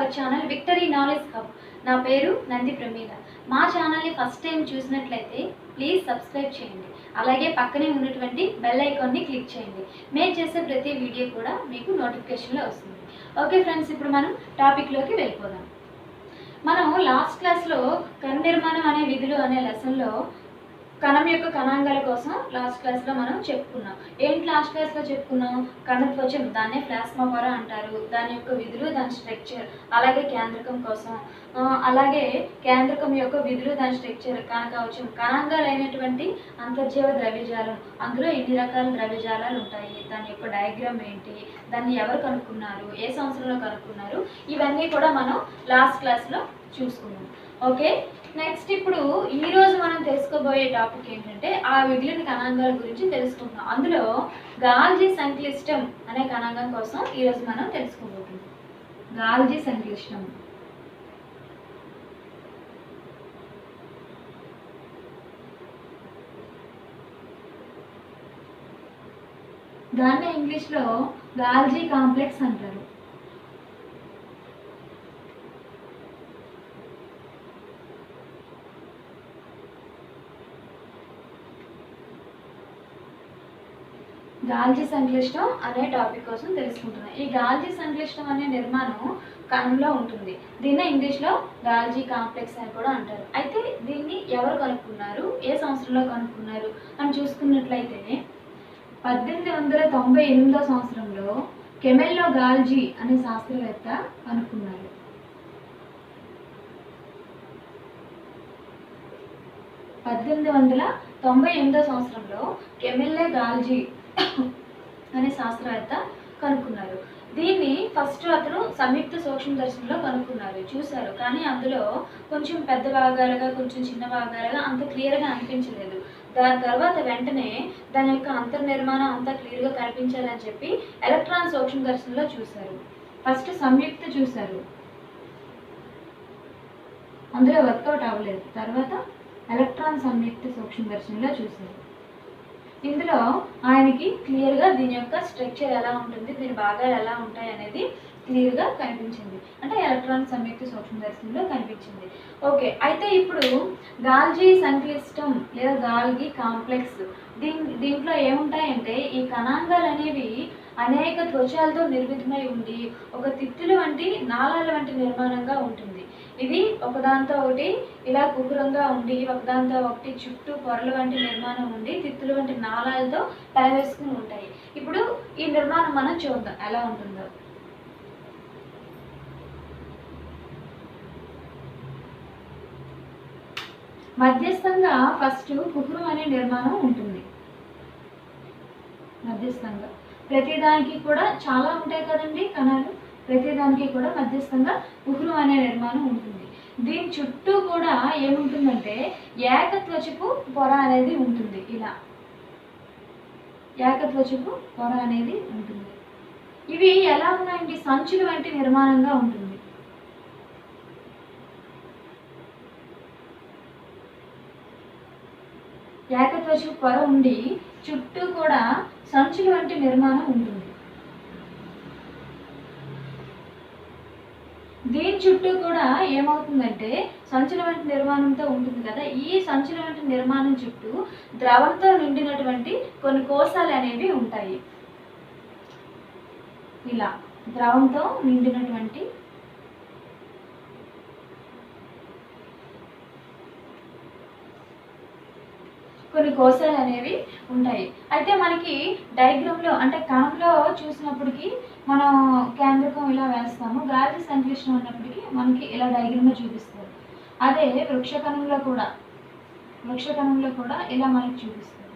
Our channel victory knowledge hub. నా పేరు నంది ప్రమీల. మా ఛానల్ని ఫస్ట్ టైం చూసినట్లయితే ప్లీజ్ సబ్స్క్రైబ్ చేయండి. అలాగే పక్కనే ఉన్నటువంటి బెల్ ఐకాన్ని క్లిక్ చేయండి. మేము చేసే ప్రతి వీడియో కూడా మీకు నోటిఫికేషన్లో వస్తుంది. ఓకే ఫ్రెండ్స్, ఇప్పుడు మనం టాపిక్లోకి వెళ్ళిపోదాం. మనం లాస్ట్ క్లాస్లో కణ నిర్మాణం అనే విధులు అనే లెసన్లో కణం యొక్క కణాంగాల కోసం లాస్ట్ క్లాస్లో మనం చెప్పుకున్నాం. ఏంటి లాస్ట్ క్లాస్లో చెప్పుకున్నాం? కణత్వచం, దాన్నే ప్లాస్మా అంటారు. దాని యొక్క విధులు, దాని స్ట్రక్చర్, అలాగే కేంద్రకం కోసం, అలాగే కేంద్రకం యొక్క విధులు, దాని స్ట్రక్చర్, కణకవచం, కణాంగాలు అయినటువంటి అంతర్జీవ ద్రవ్యజాలం, అందులో ఎన్ని రకాల ద్రవ్యజాలాలు ఉంటాయి, దాని యొక్క డయాగ్రామ్ ఏంటి, దాన్ని ఎవరు కనుక్కున్నారు, ఏ సంవత్సరంలో కనుక్కున్నారు, ఇవన్నీ కూడా మనం లాస్ట్ క్లాస్లో చూసుకున్నాం. ఓకే, నెక్స్ట్ ఇప్పుడు ఈరోజు మనం తెలుసుకోబోయే టాపిక్ ఏంటంటే ఆ విధులని కణాంగాల గురించి తెలుసుకుంటున్నాం. అందులో గాల్జీ సంక్లిష్టం అనే కణాంగం కోసం ఈరోజు మనం తెలుసుకోబోతున్నాం. గాల్జీ సంక్లిష్టం. దాన్ని ఇంగ్లీష్లో గాల్జీ కాంప్లెక్స్ అంటారు. గాల్జీ సంక్లిష్టం అనే టాపిక్ కోసం తెలుసుకుంటున్నాం. ఈ గాల్జీ సంక్లిష్టం అనే నిర్మాణం కణంలో ఉంటుంది. దీన్ని ఇంగ్లీష్లో గాల్జీ కాంప్లెక్స్ అని కూడా అంటారు. అయితే దీన్ని ఎవరు కనుక్కున్నారు, ఏ సంవత్సరంలో కనుక్కున్నారు అని చూసుకున్నట్లయితే 1898 సంవత్సరంలో కెమెల్లో గాల్జీ అనే శాస్త్రవేత్త కనుక్కున్నారు. 1898 సంవత్సరంలో కెమెల్లో గాల్జీ అనే శాస్త్రవేత్త కనుక్కున్నారు. దీన్ని ఫస్ట్ అతను సంయుక్త సూక్ష్మదర్శినిలో కనుక్కున్నారు, చూశారు. కానీ అందులో కొంచెం పెద్ద భాగాలుగా, కొంచెం చిన్న భాగాలుగా అంత క్లియర్గా అనిపించలేదు. దాని తర్వాత వెంటనే దాని యొక్క అంతర్నిర్మాణం అంతా క్లియర్గా కనిపించాలని చెప్పి ఎలక్ట్రాన్ సూక్ష్మదర్శినిలో చూశారు. ఫస్ట్ సంయుక్త చూశారు, అందులో వర్కౌట్ అవ్వలేదు. తర్వాత ఎలక్ట్రాన్ సంయుక్త సూక్ష్మదర్శినిలో చూశారు. ఇందులో ఆయనకి క్లియర్గా దీని యొక్క స్ట్రక్చర్ ఎలా ఉంటుంది, దీని భాగాలు ఎలా ఉంటాయి అనేది క్లియర్గా కనిపించింది. అంటే ఎలక్ట్రాన్ సంయుక్త సూక్ష్మదర్శినిలో కనిపించింది. ఓకే, అయితే ఇప్పుడు గాల్జీ సంక్లిష్టం లేదా గాల్జీ కాంప్లెక్స్ దీంట్లో ఏముంటాయంటే ఈ కణాంగాలు అనేవి అనేక త్వచాలతో నిర్మితమై ఉండి ఒక తిత్తులు వంటి నాళాల వంటి నిర్మాణంగా ఉంటుంది. ఇది ఒకదాంతో ఒకటి ఇలా కుహరంగా ఉండి ఒకదాంతో ఒకటి చుట్టూ పొరల వంటి నిర్మాణం ఉండి తిత్తులు వంటి నాళాలతో పెనవేసుకుని ఉంటాయి. ఇప్పుడు ఈ నిర్మాణం మనం చూద్దాం ఎలా ఉంటుందో. మధ్యస్థంగా ఫస్ట్ కుహరం అనే నిర్మాణం ఉంటుంది. మధ్యస్థంగా ప్రతిదానికి కూడా చాలా ఉంటాయి కదండి కణాలు, ప్రతిదానికి కూడా మధ్యస్థంగా కుహరం అనే నిర్మాణం ఉంటుంది. దీని చుట్టూ కూడా ఏముంటుందంటే ఏకత్వచపు పొర అనేది ఉంటుంది. ఇలా ఏకత్వచపు పొర అనేది ఉంటుంది. ఇవి ఎలా ఉన్నాయండి, సంచులు వంటి నిర్మాణంగా ఉంటుంది. ఏకత్వచపు పొర ఉండి చుట్టూ కూడా సంచుల వంటి నిర్మాణం ఉంటుంది. దీని చుట్టూ కూడా ఏమవుతుందంటే సంచుల వంటి నిర్మాణంతో ఉంటుంది కదా, ఈ సంచుల వంటి నిర్మాణం చుట్టూ ద్రవంతో నిండినటువంటి కొన్ని కోశాలు అనేవి ఉంటాయి. ఇలా ద్రవంతో నిండినటువంటి కొన్ని కోశాలు అనేవి ఉంటాయి. అయితే మనకి డయాగ్రామ్లో అంటే కణంలో చూసినప్పటికీ మనం కేంద్రకం ఇలా వేస్తాము, గాల్జీ సంక్లిష్టం ఉన్నప్పటికీ మనకి ఇలా డయాగ్రామ్లో చూపిస్తారు. అదే వృక్షకణంలో కూడా ఇలా మనకి చూపిస్తారు.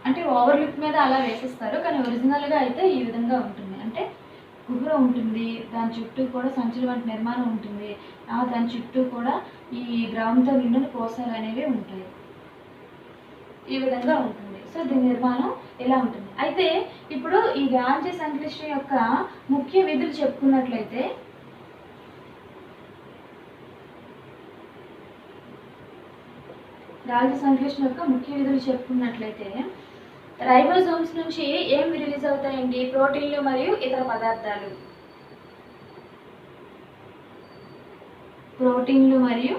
అంటే ఓవర్లిప్ మీద అలా వేసేస్తారు, కానీ ఒరిజినల్గా అయితే ఈ విధంగా ఉంటుంది. అంటే కుహరం ఉంటుంది, దాని చుట్టూ కూడా సంచుల వంటి నిర్మాణం ఉంటుంది, దాని చుట్టూ కూడా ఈ ద్రవంతో నిండిన కోశాలు అనేవి ఉంటాయి. ఈ విధంగా ఉంటుంది. సో దీని నిర్మాణం ఇలా ఉంటుంది. అయితే ఇప్పుడు ఈ గాల్జీ సంక్లిష్టం యొక్క ముఖ్య విధులు చెప్పుకున్నట్లయితే రైబోసోమ్స్ నుంచి ఏం రిలీజ్ అవుతాయండి? ప్రోటీన్లు మరియు ఇతర పదార్థాలు. ప్రోటీన్లు మరియు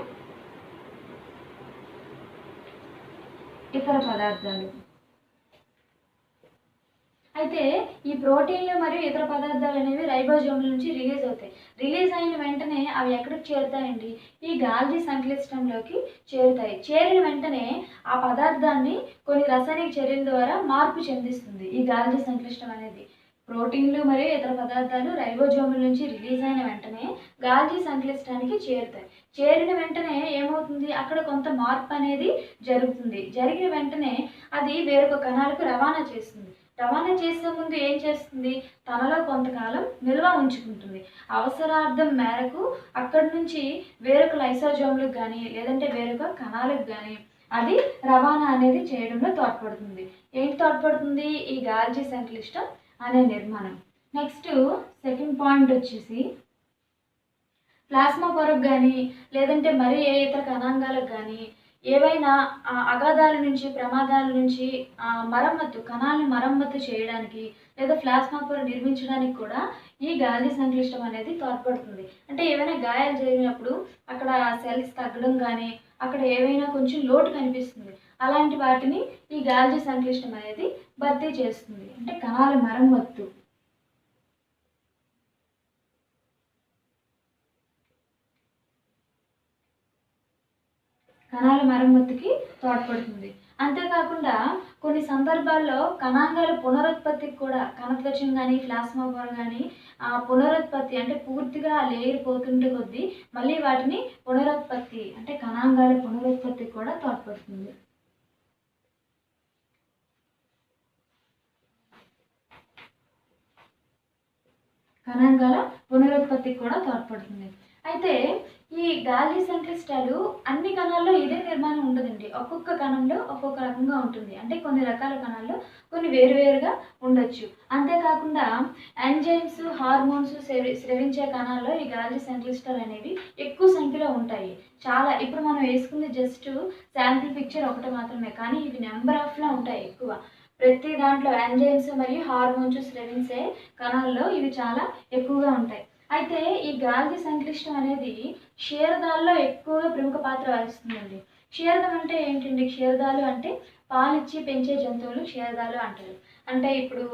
ఇతర పదార్థాలు. అయితే ఈ ప్రోటీన్లు మరియు ఇతర పదార్థాలు అనేవి రైబోజోమ్ల నుంచి రిలీజ్ అవుతాయి. రిలీజ్ అయిన వెంటనే అవి ఎక్కడికి చేరుతాయండి? ఈ గాల్జీ సంక్లిష్టంలోకి చేరుతాయి. చేరిన వెంటనే ఆ పదార్థాన్ని కొన్ని రసాయనిక చర్యల ద్వారా మార్పు చెందిస్తుంది ఈ గాల్జీ సంక్లిష్టం అనేది. ప్రోటీన్లు మరియు ఇతర పదార్థాలు రైబోజోముల నుంచి రిలీజ్ అయిన వెంటనే గాల్జీ సంక్లిష్టానికి చేరుతాయి. చేరిన వెంటనే ఏమవుతుంది? అక్కడ కొంత మార్పు అనేది జరుగుతుంది. జరిగిన వెంటనే అది వేరొక కణాలకు రవాణా చేస్తుంది. రవాణా చేసే ముందు ఏం చేస్తుంది? తనలో కొంతకాలం నిల్వ ఉంచుకుంటుంది. అవసరార్థం మేరకు అక్కడి నుంచి వేరొక లైసోజోమ్లకు కానీ లేదంటే వేరొక కణాలకు కానీ అది రవాణా అనేది చేయడంలో తోడ్పడుతుంది. ఏంటి తోడ్పడుతుంది? ఈ గాల్జీ సంక్లిష్టం అనే నిర్మాణం. నెక్స్ట్ సెకండ్ పాయింట్ వచ్చేసి ప్లాస్మా పొరకు కానీ లేదంటే మరి ఏ ఇతర కణాంగాలకు కానీ ఏవైనా అగాధాల నుంచి ప్రమాదాల నుంచి కణాలను మరమ్మతు చేయడానికి లేదా ప్లాస్మా పొర నిర్మించడానికి కూడా ఈ గాల్జీ సంక్లిష్టం అనేది తోడ్పడుతుంది. అంటే ఏవైనా గాయాలు జరిగినప్పుడు అక్కడ సెల్స్ తగ్గడం కానీ అక్కడ ఏవైనా కొంచెం లోటు కనిపిస్తుంది. అలాంటి వాటిని ఈ గాల్జీ సంక్లిష్టం అనేది భర్తీ చేస్తుంది. అంటే కణాల మరమ్మత్తు. కణాల మరమ్మతుకి తోడ్పడుతుంది. అంతేకాకుండా కొన్ని సందర్భాల్లో కణాంగాల పునరుత్పత్తికి కూడా కణత్వచం కానీ ప్లాస్మా పొర కానీ పునరుత్పత్తి అంటే పూర్తిగా లేయర్ పోతుంటే కొద్దీ మళ్ళీ వాటిని పునరుత్పత్తి అంటే కణాంగాల పునరుత్పత్తికి కూడా తోడ్పడుతుంది. కణాంగాల పునరుత్పత్తికి కూడా తోడ్పడుతుంది. అయితే ఈ గాల్జీ సంక్లిష్టాలు అన్ని కణాల్లో ఇదే నిర్మాణం ఉండదండి. ఒక్కొక్క కణంలో ఒక్కొక్క రకంగా ఉంటుంది. అంటే కొన్ని రకాల కణాల్లో కొన్ని వేరువేరుగా ఉండొచ్చు. అంతేకాకుండా ఎంజైమ్స్ హార్మోన్స్ స్రవించే కణాల్లో ఈ గాల్జీ సంక్లిష్టాలు అనేవి ఎక్కువ సంఖ్యలో ఉంటాయి. చాలా ఇప్పుడు మనం వేసుకుంది జస్ట్ శాంపిల్ పిక్చర్ ఒకటి మాత్రమే, కానీ ఇవి నెంబర్ ఆఫ్లో ఉంటాయి ఎక్కువ. ప్రతి దాంట్లో ఎంజైమ్స్ మరియు హార్మోన్స్ స్రవించే కణాల్లో ఇవి చాలా ఎక్కువగా ఉంటాయి. అయితే ఈ గాల్జీ సంక్లిష్టం అనేది క్షీరదాల్లో ఎక్కువగా ప్రముఖ పాత్ర వహిస్తుందండి. క్షీరదం అంటే ఏంటండి? క్షీరదాలు అంటే పాలిచ్చి పెంచే జంతువులు క్షీరదాలు అంటారు. అంటే ఇప్పుడు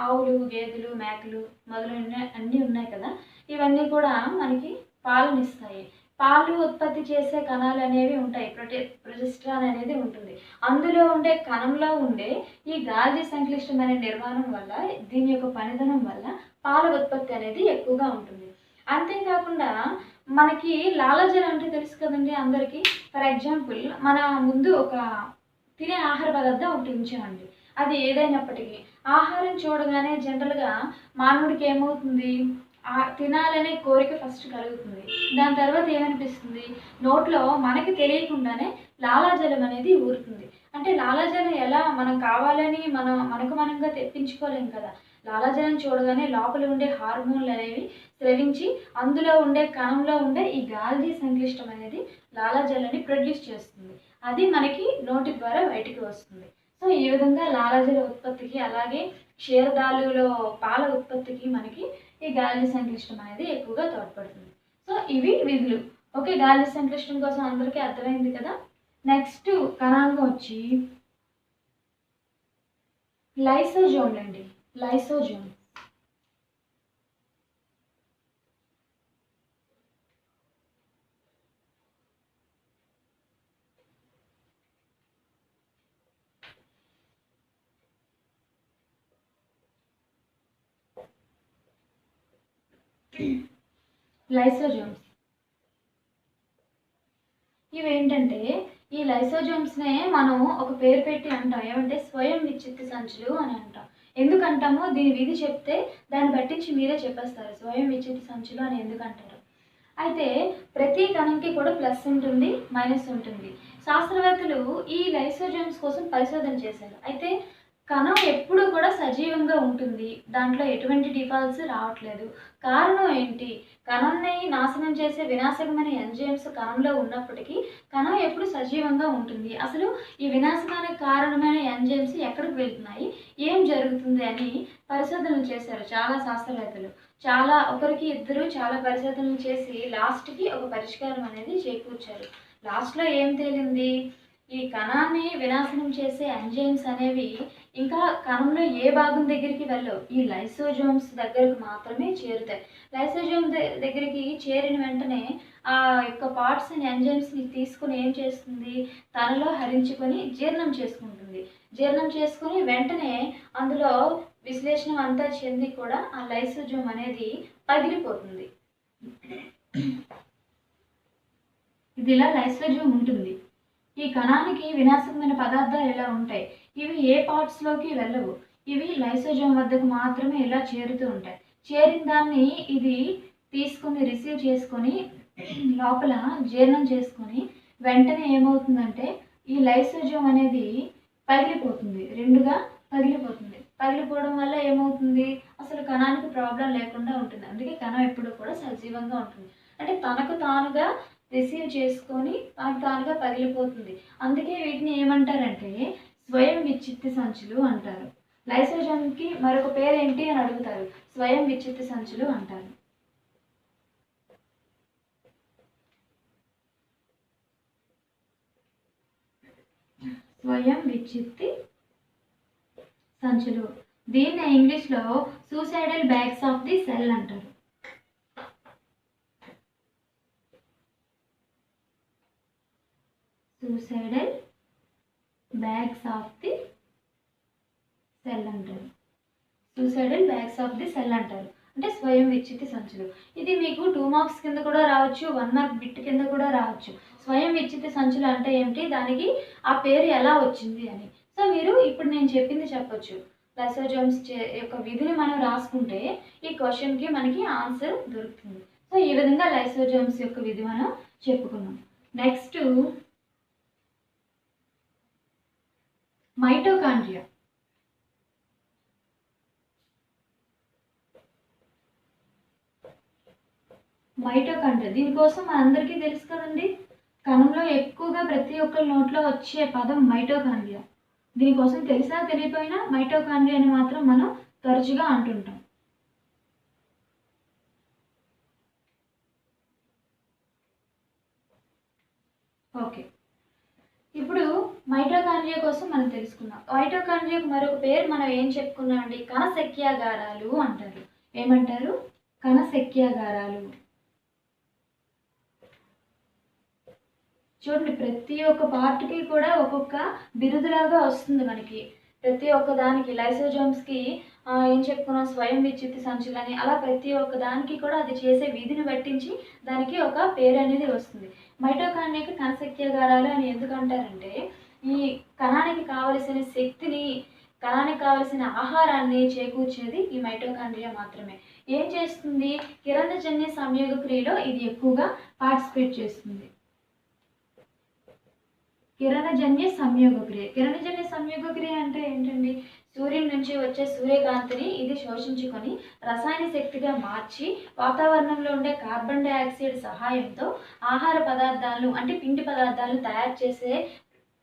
ఆవులు, గేదెలు, మేకలు మొదలైన అన్నీ ఉన్నాయి కదా, ఇవన్నీ కూడా మనకి పాలనిస్తాయి. పాలు ఉత్పత్తి చేసే కణాలు అనేవి ఉంటాయి. ప్రొజెస్ట్రాన్ అనేది ఉంటుంది. అందులో ఉండే కణంలో ఉండే ఈ గాల్జీ సంక్లిష్టం అనే నిర్మాణం వల్ల దీని యొక్క పనితనం వల్ల పాల ఉత్పత్తి అనేది ఎక్కువగా ఉంటుంది. అంతేకాకుండా మనకి లాలాజలం అంటే తెలుసు కదండి అందరికీ. ఫర్ ఎగ్జాంపుల్ మన ముందు ఒక తినే ఆహార పదార్థం ఒకటి ఉంచామండి. అది ఏదైనప్పటికీ ఆహారం చూడగానే జనరల్గా మానవుడికి ఏమవుతుంది? తినాలనే కోరిక ఫస్ట్ కలుగుతుంది. దాని తర్వాత ఏమనిపిస్తుంది? నోట్లో మనకి తెలియకుండానే లాలాజలం అనేది ఊరుతుంది. అంటే లాలాజలం ఎలా మనం కావాలని మనకు మనంగా తెప్పించుకోలేం కదా. లాలాజలం చూడగానే లోపల ఉండే హార్మోన్లు అనేవి స్రవించి అందులో ఉండే కణంలో ఉండే ఈ గాల్జీ సంక్లిష్టం అనేది లాలాజలాన్ని ప్రొడ్యూస్ చేస్తుంది. అది మనకి నోటి ద్వారా బయటికి వస్తుంది. సో ఈ విధంగా లాలాజల ఉత్పత్తికి అలాగే క్షీరదాలులో పాల ఉత్పత్తికి మనకి ఈ గాల్జీ సంక్లిష్టం అనేది ఎక్కువగా తోడ్పడుతుంది. సో ఇవి విధులు. ఓకే, గాల్జీ సంక్లిష్టం కోసం అందరికీ అర్థమైంది కదా. నెక్స్ట్ కణాంగం వచ్చి లైసోజోమ్లు అండి. లైసోజోమ్ లైసోజోమ్స్ ఇవేంటంటే ఈ లైసోజోమ్స్నే మనం ఒక పేరు పెట్టి అంటాం. ఏమంటే స్వయం విచ్ఛిత్తి సంచులు అని అంటాం. ఎందుకంటామో దీని విధి చెప్తే దాన్ని పట్టించి మీరే చెప్పేస్తారు స్వయం విచ్ఛిత్తి సంచులు అని ఎందుకంటారు. అయితే ప్రతి కణంకి కూడా ప్లస్ ఉంటుంది, మైనస్ ఉంటుంది. శాస్త్రవేత్తలు ఈ లైసోజోమ్స్ కోసం పరిశోధన చేశారు. అయితే కణం ఎప్పుడూ కూడా సజీవంగా ఉంటుంది. దాంట్లో ఎటువంటి డిఫాల్ట్స్ రావట్లేదు. కారణం ఏంటి? కణాన్ని నాశనం చేసే వినాశకమైన ఎంజైమ్స్ కణంలో ఉన్నప్పటికీ కణం ఎప్పుడు సజీవంగా ఉంటుంది. అసలు ఈ వినాశకానికి కారణమైన ఎంజైమ్స్ ఎక్కడికి వెళ్తున్నాయి, ఏం జరుగుతుంది అని పరిశోధనలు చేశారు చాలా శాస్త్రవేత్తలు. చాలా ఒకరికి ఇద్దరు చాలా పరిశోధనలు చేసి లాస్ట్కి ఒక పరిష్కారం అనేది చేకూర్చారు. లాస్ట్లో ఏం తేలింది, ఈ కణాన్ని వినాశనం చేసే ఎంజైమ్స్ అనేవి ఇంకా కణంలో ఏ భాగం దగ్గరికి వెళ్ళవు, ఈ లైసోజోమ్స్ దగ్గరకు మాత్రమే చేరుతాయి. లైసోజోమ్ దగ్గరికి చేరిన వెంటనే ఆ యొక్క పార్ట్స్ని ఎంజైమ్స్ని తీసుకుని ఏం చేస్తుంది, తనలో హరించుకొని జీర్ణం చేసుకుంటుంది. జీర్ణం చేసుకుని వెంటనే అందులో విశ్లేషణ అంతా చెంది కూడా ఆ లైసోజోమ్ అనేది పగిలిపోతుంది. ఇది ఇలా లైసోజోమ్ ఉంటుంది. ఈ కణానికి వినాశకమైన పదార్థాలు ఎలా ఉంటాయి, ఇవి ఏ పార్ట్స్లోకి వెళ్ళవు, ఇవి లైసోజోమ్ వద్దకు మాత్రమే ఇలా చేరుతూ ఉంటాయి. చేరిన దాన్ని ఇది తీసుకుని రిసీవ్ చేసుకొని లోపల జీర్ణం చేసుకొని వెంటనే ఏమవుతుందంటే ఈ లైసోజోమ్ అనేది పగిలిపోతుంది, రెండుగా పగిలిపోతుంది. పగిలిపోవడం వల్ల ఏమవుతుంది, అసలు కణానికి ప్రాబ్లం లేకుండా ఉంటుంది. అందుకే కణం ఎప్పుడు కూడా సజీవంగా ఉంటుంది. అంటే తనకు తానుగా రిసీవ్ చేసుకొని తనకు తానుగా పగిలిపోతుంది. అందుకే వీటిని ఏమంటారంటే స్వయం విచ్ఛిత్తి సంచులు అంటారు. లైసోజోమ్కి మరొక పేరు ఏంటి అని అడుగుతారు, స్వయం విచ్ఛిత్తి సంచులు అంటారు. స్వయం విచ్ఛిత్తి సంచులు, దీన్ని ఇంగ్లీష్లో suicidal bags of the cell అంటారు. Suicidal bags of the cell అంటారు. Suicidal bags of the cell అంటారు అంటే స్వయం విచ్ఛిత్తి సంచులు. ఇది మీకు 2 మార్క్స్ కింద కూడా రావచ్చు, 1 మార్క్ బిట్ కింద కూడా రావచ్చు. స్వయం విచ్ఛిత్తి సంచులు అంటే ఏమిటి, దానికి ఆ పేరు ఎలా వచ్చింది అని. సో మీరు ఇప్పుడు నేను చెప్పింది చెప్పొచ్చు. లైసోజోమ్స్ యొక్క విధిని మనం రాసుకుంటే ఈ క్వశ్చన్కి మనకి ఆన్సర్ దొరుకుతుంది. సో ఈ విధంగా లైసోజోమ్స్ యొక్క విధి మనం చెప్పుకున్నాం. Next mitochondria. మైటోకాండ్రియా దీనికోసం మనందరికీ తెలుసు కదండి, కణంలో ఎక్కువగా ప్రతి ఒక్కరి నోట్లో వచ్చే పదం మైటోకాండ్రియా. దీనికోసం తెలిసినా తెలియపోయినా మైటోకాండ్రియా అని మాత్రం మనం తరచుగా అంటుంటాం. ఓకే, ఇప్పుడు మైటోకాండ్రియా కోసం మనం తెలుసుకున్నాం. మైటోకాండ్రియాకు మరొక పేరు మనం ఏం చెప్పుకున్నామండి, కణశక్యాగారాలు అంటారు. ఏమంటారు, కణశక్యాగారాలు. చూడండి ప్రతి ఒక్క పార్ట్కి కూడా ఒక్కొక్క బిరుదులాగా వస్తుంది మనకి. ప్రతి ఒక్క దానికి లైసోజోమ్స్కి ఏం చెప్పుకున్నాం, స్వయం విచ్ఛిత్తి సంచులని, అలా ప్రతి ఒక్క దానికి కూడా అది చేసే విధిని పట్టించి దానికి ఒక పేరు అనేది వస్తుంది. మైటోకాండ్రియాకి కణశక్యాగారాలు అని ఎందుకు అంటారంటే ఈ కణానికి కావలసిన శక్తిని, కణానికి కావలసిన ఆహారాన్ని చేకూర్చేది ఈ మైటోకాండ్రియా మాత్రమే. ఏం చేస్తుంది, కిరణజన్య సంయోగ క్రియలో ఇది ఎక్కువగా పార్టిసిపేట్ చేస్తుంది. కిరణజన్య సంయోగ క్రియ. కిరణజన్య సంయోగ క్రియ అంటే ఏంటండి, సూర్యుడి నుంచి వచ్చే సూర్యకాంతిని ఇది శోషించుకొని రసాయన శక్తిగా మార్చి వాతావరణంలో ఉండే కార్బన్ డైఆక్సైడ్ సహాయంతో ఆహార పదార్థాలను అంటే పిండి పదార్థాలను తయారు చేసే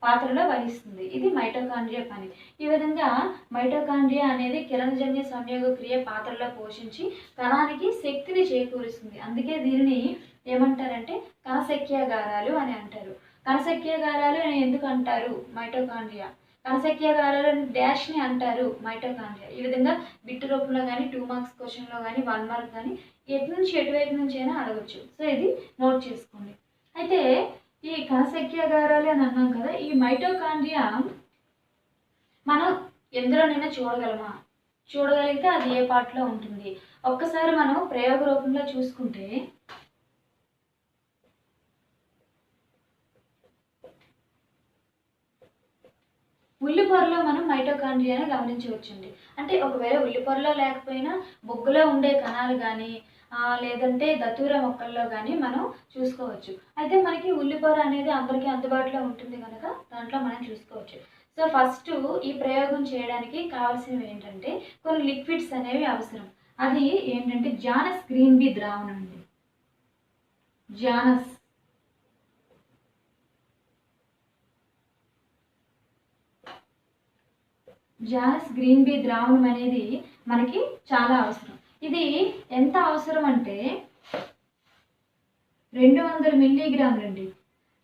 పాత్రలో వహిస్తుంది. ఇది మైటోకాండ్రియా పని. ఈ విధంగా మైటోకాండ్రియా అనేది కిరణజన్య సంయోగ క్రియ పాత్రలో పోషించి కణానికి శక్తిని చేకూరుస్తుంది. అందుకే దీనిని ఏమంటారంటే కణశక్యాగారాలు అని అంటారు. కణశక్యాగారాలు అని ఎందుకు అంటారు, మైటోకాండ్రియా. కణశక్యాగారాలు డాష్ని అంటారు మైటోకాండ్రియా. ఈ విధంగా బిట్ రూపంలో కానీ 2 మార్క్స్ క్వశ్చన్లో కానీ 1 మార్క్ కానీ ఎటువైపు నుంచి అయినా అడగచ్చు. సో ఇది నోట్ చేసుకోండి. అయితే ఈ కణశక్యాగారాలు అని అన్నాం కదా, ఈ మైటోకాండ్రియా మనం ఎందులోనైనా చూడగలమా, చూడగలిగితే అది ఏ పార్ట్లో ఉంటుంది. ఒక్కసారి మనం ప్రయోగ రూపంలో చూసుకుంటే ఉల్లిపొరలో మనం మైటోకాండ్రియాని గమనించవచ్చండి. అంటే ఒకవేళ ఉల్లిపొరలో లేకపోయినా బొగ్గులో ఉండే కణాలు కానీ లేదంటే దత్తూర మొక్కల్లో కానీ మనం చూసుకోవచ్చు. అయితే మనకి ఉల్లిపొర అనేది అందరికీ అందుబాటులో ఉంటుంది కనుక దాంట్లో మనం చూసుకోవచ్చు. సో ఫస్ట్ ఈ ప్రయోగం చేయడానికి కావాల్సినవి ఏంటంటే కొన్ని లిక్విడ్స్ అనేవి అవసరం. అది ఏంటంటే జానస్ గ్రీన్ బీ ద్రావణం అండి. జానస్ గ్రీన్ బీ ద్రావణం అనేది మనకి చాలా అవసరం. ఇది ఎంత అవసరం అంటే 200 మిల్లీగ్రాములు అండి.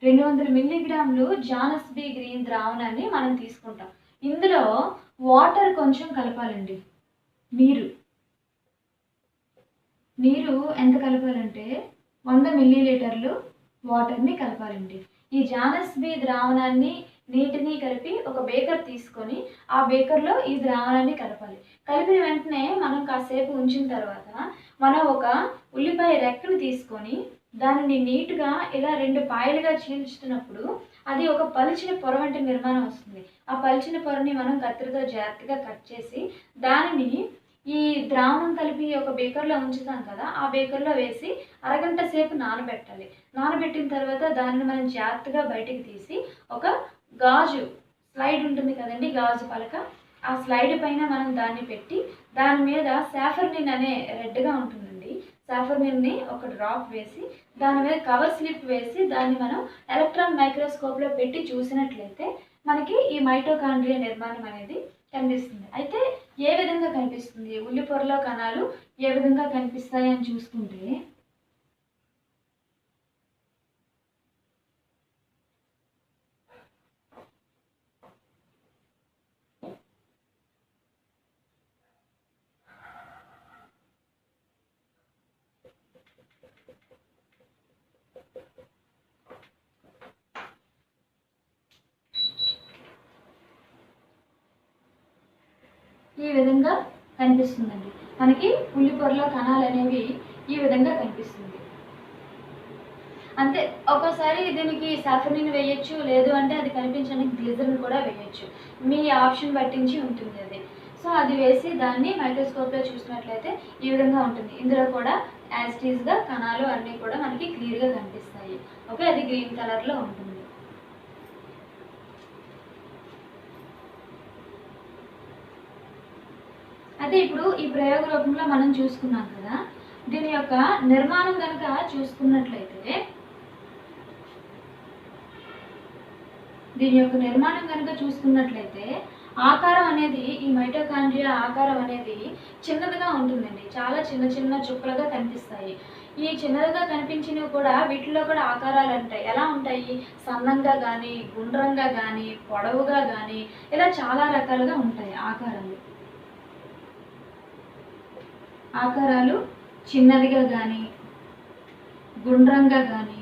200 మిల్లీగ్రాములు జానస్ బి గ్రీన్ ద్రావణాన్ని మనం తీసుకుంటాం. ఇందులో వాటర్ కొంచెం కలపాలండి. నీరు ఎంత కలపాలంటే 100 మిల్లీలీటర్లు వాటర్ని కలపాలండి. ఈ జానస్ బి ద్రావణాన్ని నీటిని కలిపి ఒక బేకర్ తీసుకొని ఆ బేకర్లో ఈ ద్రావణాన్ని కలపాలి. కలిపిన వెంటనే మనం కాసేపు ఉంచిన తర్వాత మనం ఒక ఉల్లిపాయ రెక్కను తీసుకొని దానిని నీట్గా ఇలా 2 పాయలుగా చీల్చుతున్నప్పుడు అది ఒక పలిచిన పొర వంటి నిర్మాణం వస్తుంది. ఆ పలిచిన పొరని మనం కత్తిరితో జాగ్రత్తగా కట్ చేసి దానిని ఈ ద్రావణం కలిపి ఒక బేకర్లో ఉంచుతాం కదా, ఆ బేకర్లో వేసి అరగంట సేపు నానబెట్టాలి. నానబెట్టిన తర్వాత దానిని మనం జాగ్రత్తగా బయటికి తీసి ఒక గాజు స్లైడ్ ఉంటుంది కదండి, గాజు పలక, ఆ స్లైడ్ పైన మనం దాన్ని పెట్టి దాని మీద సాఫర్నిన్ అనే రెడ్గా ఉంటుందండి, సాఫర్నిన్ని ఒక డ్రాప్ వేసి దాని మీద కవర్ స్లిప్ వేసి దాన్ని మనం ఎలక్ట్రాన్ మైక్రోస్కోప్లో పెట్టి చూసినట్లయితే మనకి ఈ మైటోకాండ్రియా నిర్మాణం అనేది కనిపిస్తుంది. అయితే ఏ విధంగా కనిపిస్తుంది, ఉల్లి పొరలో కణాలు ఏ విధంగా కనిపిస్తాయి అని చూసుకుంటే ఈ విధంగా కనిపిస్తుందండి. మనకి ఉల్లి పొరలో కణాలు అనేవి ఈ విధంగా కనిపిస్తుంది. అంతే, ఒక్కోసారి దీనికి సాఫర్నిన్ వేయచ్చు, లేదు అంటే అది కనిపించడానికి గ్లిజరిన్ కూడా వేయచ్చు. మీ ఆప్షన్ పట్టించి ఉంటుంది అది. సో అది వేసి దాన్ని మైక్రోస్కోప్లో చూసినట్లయితే ఈ విధంగా ఉంటుంది. ఇందులో కూడా యాజ్ ఇట్ ఈస్గా కణాలు అన్నీ కూడా మనకి క్లియర్గా కనిపిస్తాయి. ఓకే, అది గ్రీన్ కలర్లో ఉంటుంది. అయితే ఇప్పుడు ఈ ప్రయోగ రూపంలో మనం చూసుకున్నాం కదా, దీని యొక్క నిర్మాణం కనుక చూసుకున్నట్లయితే ఆకారం అనేది, ఈ మైటోకాండ్రియా ఆకారం అనేది చిన్నదిగా ఉంటుందండి. చాలా చిన్న చిన్న చుక్కలుగా కనిపిస్తాయి. ఈ చిన్నదిగా కనిపించినవి కూడా వీటిలో కూడా ఆకారాలు ఉంటాయి. ఎలా ఉంటాయి, సన్నంగా కానీ, గుండ్రంగా కానీ, పొడవుగా కానీ, ఇలా చాలా రకాలుగా ఉంటాయి ఆకారాలు చిన్నదిగా కానీ, గుండ్రంగా కానీ,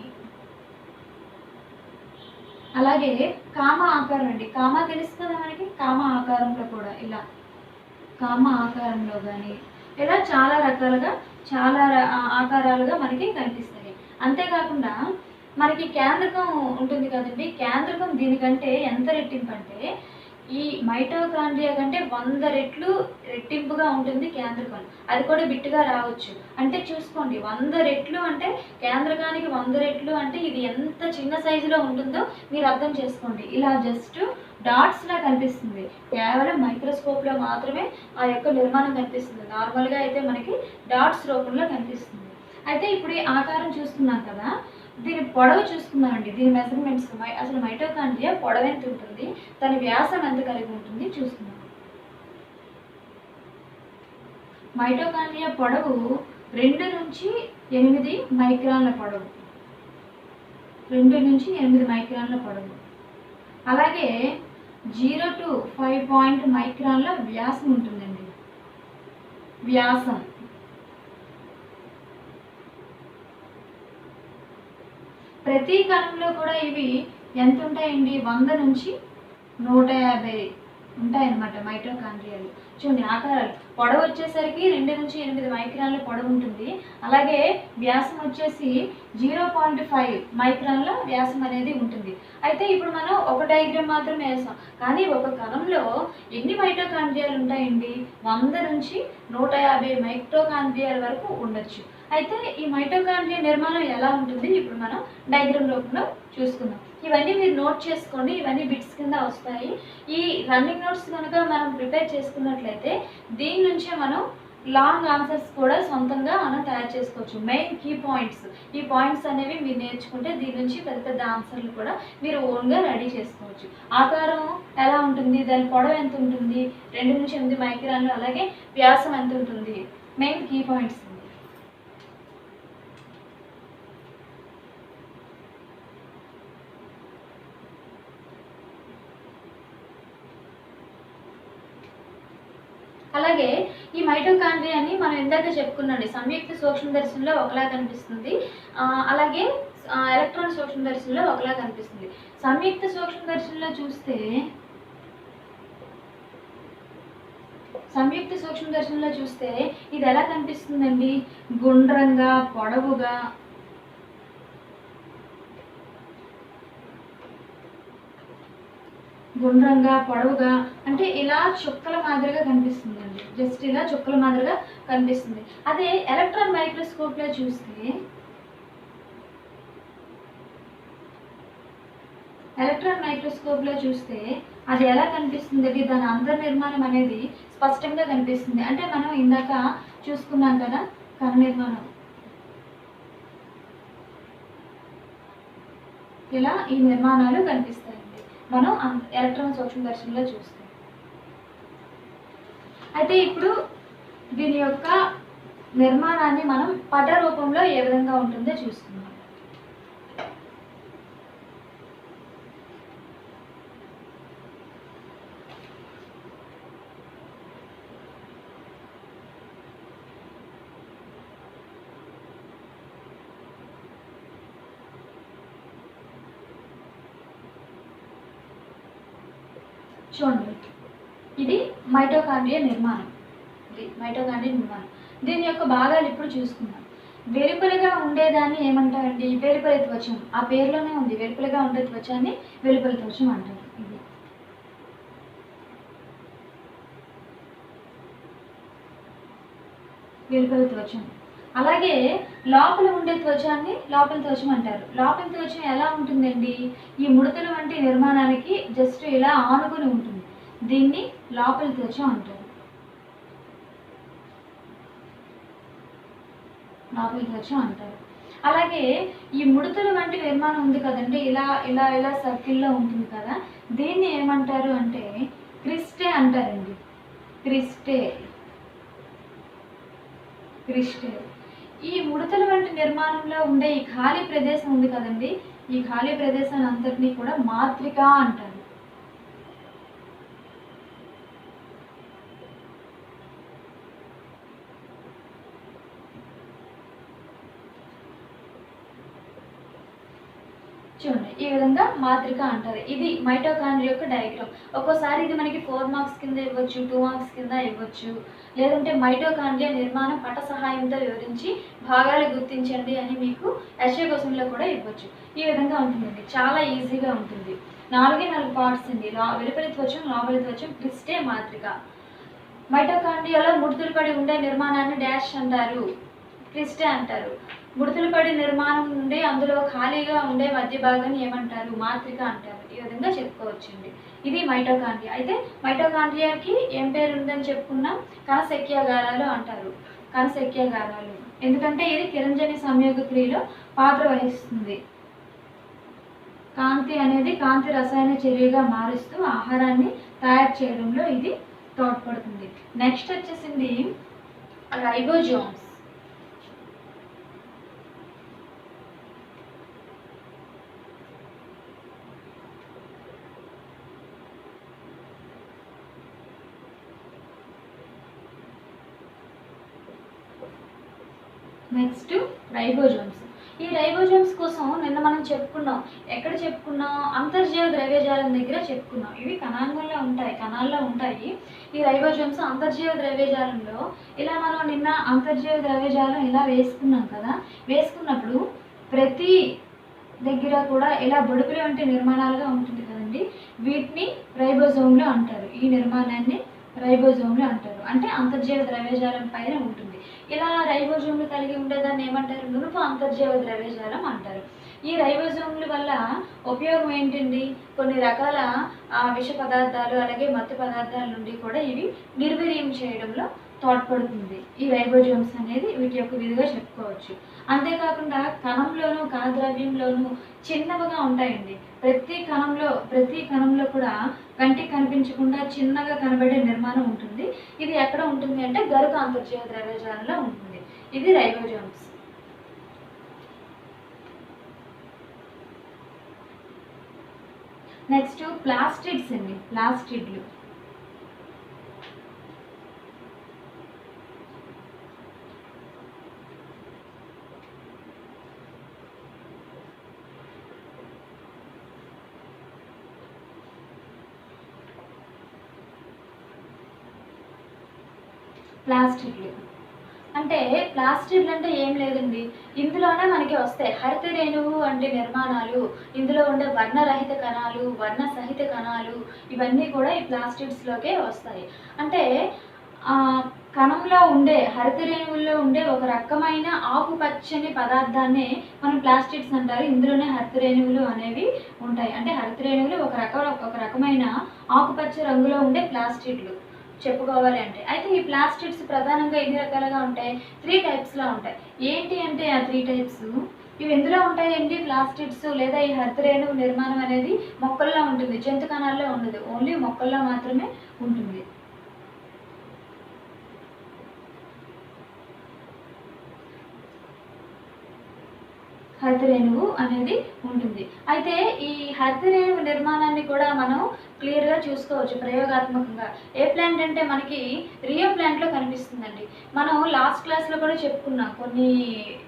అలాగే కామ ఆకారం అండి. కామ తెలుసు కదా మనకి, కామ ఆకారంలో కూడా ఇలా కామ ఆకారంలో కానీ ఇలా చాలా రకాలుగా చాలా ఆకారాలుగా మనకి కనిపిస్తాయి. అంతేకాకుండా మనకి కేంద్రకం ఉంటుంది కదండి, కేంద్రకం దీనికంటే ఎంత రెట్టింపు అంటే ఈ మైటోకాండ్రియా కంటే 100 రెట్లు రెట్టింపుగా ఉంటుంది కేంద్రకం. అది కూడా బిట్టుగా రావచ్చు. అంటే చూసుకోండి, 100 రెట్లు అంటే కేంద్రకానికి 100 రెట్లు అంటే ఇది ఎంత చిన్న సైజులో ఉంటుందో మీరు అర్థం చేసుకోండి. ఇలా జస్ట్ డాట్స్లా కనిపిస్తుంది. కేవలం మైక్రోస్కోప్లో మాత్రమే ఆ యొక్క నిర్మాణం కనిపిస్తుంది. నార్మల్గా అయితే మనకి డాట్స్ రూపంలో కనిపిస్తుంది. అయితే ఇప్పుడు ఈ ఆకారం చూస్తున్నాం కదా, దీని పొడవు చూసుకుందామండి. దీని మెజర్మెంట్స్, అసలు మైటోకాండ్రియా పొడవు ఎంత ఉంటుంది, దాని వ్యాసం ఎంత కలిగి ఉంటుంది చూసుకుందాం. మైటోకాండ్రియా పొడవు 2 నుంచి 8 మైక్రాన్ల పొడవు, 2 నుంచి 8 మైక్రాన్ల పొడవు. అలాగే 0 to 5 మైక్రాన్ల వ్యాసం ఉంటుందండి. వ్యాసం ప్రతి కణంలో కూడా ఇవి ఎంత ఉంటాయండి, 100 నుంచి 150 ఉంటాయన్నమాట మైటోకాండ్రియాలు. చూడండి ఆకారాలు, పొడవు వచ్చేసరికి 2 నుంచి 8 మైక్రాన్ల పొడవు ఉంటుంది. అలాగే వ్యాసం వచ్చేసి 0.5 మైక్రాన్ల వ్యాసం అనేది ఉంటుంది. అయితే ఇప్పుడు మనం ఒక డయాగ్రామ్ మాత్రమే వేసాం, కానీ ఒక కణంలో ఎన్ని మైటోకాండ్రియాలు ఉంటాయండి, 100 నుంచి 150 మైటోకాండ్రియాల వరకు ఉండొచ్చు. అయితే ఈ మైటోకాండ్రియా నిర్మాణం ఎలా ఉంటుంది ఇప్పుడు మనం డయాగ్రామ్ రూపంలో చూసుకుందాం. ఇవన్నీ మీరు నోట్ చేసుకోండి, ఇవన్నీ బిట్స్ కింద వస్తాయి. ఈ రన్నింగ్ నోట్స్ కనుక మనం ప్రిపేర్ చేసుకున్నట్లయితే దీని నుంచే మనం లాంగ్ ఆన్సర్స్ కూడా సొంతంగా మనం తయారు చేసుకోవచ్చు. మెయిన్ కీ పాయింట్స్, ఈ పాయింట్స్ అనేవి మీరు నేర్చుకుంటే దీని నుంచి పెద్ద పెద్ద ఆన్సర్లు కూడా మీరు ఓన్గా రెడీ చేసుకోవచ్చు. ఆకారం ఎలా ఉంటుంది, దాని పొడవు ఎంత ఉంటుంది, 2 నుంచి 8 మైక్రాన్లు, అలాగే వ్యాసం ఎంత ఉంటుంది, మెయిన్ కీ పాయింట్స్ అండి. అలాగే ఈ మైటోకాండ్రియాని మనం ఇందాక చెప్పుకున్నాండి, సంయుక్త సూక్ష్మదర్శినిలో ఒకలా కనిపిస్తుంది, అలాగే ఎలక్ట్రాన్ సూక్ష్మదర్శినిలో ఒకలా కనిపిస్తుంది. సంయుక్త సూక్ష్మదర్శినిలో చూస్తే ఇది ఎలా కనిపిస్తుందండి? గుండ్రంగా పొడవుగా అంటే ఇలా చుక్కల మాదిరిగా కనిపిస్తుందండి. జస్ట్ ఇలా చుక్కల మాదిరిగా కనిపిస్తుంది. అదే ఎలక్ట్రాన్ మైక్రోస్కోప్లో చూస్తే అది ఎలా కనిపిస్తుంది? దాని అంతర్నిర్మాణం అనేది స్పష్టంగా కనిపిస్తుంది. అంటే మనం ఇందాక చూసుకున్నాం కదా కణ నిర్మాణం, ఇలా ఈ నిర్మాణాలు కనిపిస్తాయండి మనం ఎలక్ట్రాన్ సూక్ష్మదర్శినిలో చూస్తే. అయితే ఇప్పుడు దీని యొక్క నిర్మాణాన్ని మనం పట రూపంలో ఏ విధంగా ఉంటుందో చూసుకుందాం. చూడండి, ఇది మైటోకాండ్రియా నిర్మాణం. దీని యొక్క భాగాలు ఇప్పుడు చూసుకుందాం. వెలుపలిగా ఉండేదాన్ని ఏమంటారండి? వెలుపలి త్వచం. ఆ పేరులోనే ఉంది, వెలుపలిగా ఉండే త్వచాన్ని వెలుపలి త్వచం అంటారు. ఇది వెలుపలి త్వచం. అలాగే లోపల ఉండే త్వచాన్ని లోపలి త్వచం అంటారు. లోపలి త్వచం ఎలా ఉంటుందండి? ఈ ముడతలు వంటి నిర్మాణానికి జస్ట్ ఇలా ఆనుకొని ఉంటుంది. దీన్ని లోపలి త్వచం అంటారు. అలాగే ఈ ముడతలు వంటి నిర్మాణం ఉంది కదండి, ఇలా ఇలా ఇలా సర్కిల్లో ఉంటుంది కదా, దీన్ని ఏమంటారు అంటే క్రిస్టే అంటారండి. క్రిస్టే. ఈ ముడతల వంటి నిర్మాణంలో ఉండే ఈ ఖాళీ ప్రదేశం ఉంది కదండి, ఈ ఖాళీ ప్రదేశాన్ని అంతటినీ కూడా మాత్రిక అంటారు. చూడండి, ఈ విధంగా మాత్రిక అంటారు. ఇది మైటోకాండ్రియా యొక్క డయాగ్రామ్. ఒక్కోసారి ఇది మనకి 4 మార్క్స్ కింద ఇవ్వచ్చు, 2 మార్క్స్ కింద ఇవ్వచ్చు, లేదంటే మైటోకాండ్రియా నిర్మాణం పట సహాయంతో వివరించి భాగాలు గుర్తించండి అని మీకు ఎస్ఏ క్వశ్చన్లో కూడా ఇవ్వచ్చు. ఈ విధంగా ఉంటుందండి, చాలా ఈజీగా ఉంటుంది. 4 పార్ట్స్ అండి. వెలుపలి త్వచం, లోపలి త్వచం, క్రిస్టే, మాత్రిక. మైటోకాండ్రియాలో ముడతలు పడి ఉండే నిర్మాణాన్ని డాష్ అంటారు, క్రిస్టే అంటారు. ముడతలు పడి నిర్మాణం ఉండే అందులో ఖాళీగా ఉండే మధ్య భాగాన్ని ఏమంటారు? మాత్రిక అంటారు. ఈ విధంగా చెప్పుకోవచ్చండి. ఇది మైటోకాండ్రియా. అయితే మైటోకాండ్రియాకి ఏం పేరు ఉందని చెప్పుకున్నాం? కణశక్యాగారాలు అంటారు. కణశక్యాగారాలు ఎందుకంటే ఇది కిరణజన్య సంయోగ క్రియలో పాత్ర వహిస్తుంది. కాంతి రసాయన చర్యగా మారుస్తూ ఆహారాన్ని తయారు చేయడంలో ఇది తోడ్పడుతుంది. నెక్స్ట్ వచ్చేసింది రైబోజోమ్స్. Next ribosomes. ఈ రైబోజోమ్స్ కోసం నిన్న మనం చెప్పుకున్నాం. ఎక్కడ చెప్పుకున్నాం? అంతర్జీవ ద్రవ్యజాలం దగ్గర చెప్పుకున్నాం. ఇవి కణాల్లో ఉంటాయి. ఈ రైబోజోమ్స్ అంతర్జీవ ద్రవ్యజాలంలో ఇలా మనం నిన్న అంతర్జీవ ద్రవ్యజాలం ఇలా వేసుకున్నాం కదా, వేసుకున్నప్పుడు ప్రతి దగ్గర కూడా ఇలా బొడుపులు వంటి నిర్మాణాలుగా ఉంటుంది కదండి, వీటిని రైబోజోమ్లు అంటారు. ఈ నిర్మాణాన్ని రైబోజోమ్లు అంటారు. అంటే అంతర్జీవ ద్రవ్యజాలం పైన ఉంటుంది. ఇలా రైబోజోమ్లు కలిగి ఉండేదాన్ని ఏమంటారు? నునుపు అంతర్జీవ ద్రవ్యజాలం అంటారు. ఈ రైబోజోమ్ల వల్ల ఉపయోగం ఏంటండి? కొన్ని రకాల విష పదార్థాలు అలాగే మత్తు పదార్థాల నుండి కూడా ఇవి నిర్వీర్యం చేయడంలో తోడ్పడుతుంది. ఈ రైబోజోమ్స్ అనేది వీటి యొక్క విధిగా చెప్పుకోవచ్చు. అంతేకాకుండా కణంలోనూ కణద్రవ్యంలోనూ చిన్నవిగా ఉంటాయండి. ప్రతి కణంలో కూడా కంటికి కనిపించకుండా చిన్నగా కనబడే నిర్మాణం ఉంటుంది. ఇది ఎక్కడ ఉంటుంది అంటే గరుక అంతర్జీవ ద్రవ్యజాలంలో ఉంటుంది. ఇది రైబోజోమ్స్. నెక్స్ట్ ప్లాస్టిడ్స్ అండి. ప్లాస్టిడ్లు ప్లాస్టిడ్లు అంటే ప్లాస్టిడ్లు అంటే ఏం లేదండి, ఇందులోనే మనకి వస్తాయి హరిత రేణువు అంటే నిర్మాణాలు, ఇందులో ఉండే వర్ణరహిత కణాలు, వర్ణ సహిత కణాలు, ఇవన్నీ కూడా ఈ ప్లాస్టిడ్స్లోకే వస్తాయి. అంటే కణంలో ఉండే హరిత రేణువుల్లో ఉండే ఒక రకమైన ఆకుపచ్చని పదార్థాన్ని మనం ప్లాస్టిడ్స్ అంటారు. ఇందులోనే హరిత రేణువులు అనేవి ఉంటాయి. అంటే హరిత రేణువులు ఒక రకమైన ఆకుపచ్చ రంగులో ఉండే ప్లాస్టిడ్లు చెప్పుకోవాలి అంటే. అయితే ఈ ప్లాస్టిడ్స్ ప్రధానంగా ఎన్ని రకాలుగా ఉంటాయి? 3 టైప్స్లో ఉంటాయి. ఏంటి అంటే ఆ 3 టైప్స్ ఇవి ఎందులో ఉంటాయండి? ప్లాస్టిడ్స్ లేదా ఈ హరిత రేణువు నిర్మాణం అనేది మొక్కల్లో ఉంటుంది, జంతు కణాల్లో ఉండదు, ఓన్లీ మొక్కల్లో మాత్రమే ఉంటుంది. హరిత రేణువు అనేది ఉంటుంది. అయితే ఈ హరిత రేణువు నిర్మాణాన్ని కూడా మనం క్లియర్గా చూసుకోవచ్చు ప్రయోగాత్మకంగా. ఏ ప్లాంట్ అంటే మనకి రియో ప్లాంట్లో కనిపిస్తుందండి. మనం లాస్ట్ క్లాస్లో కూడా చెప్పుకున్నాం, కొన్ని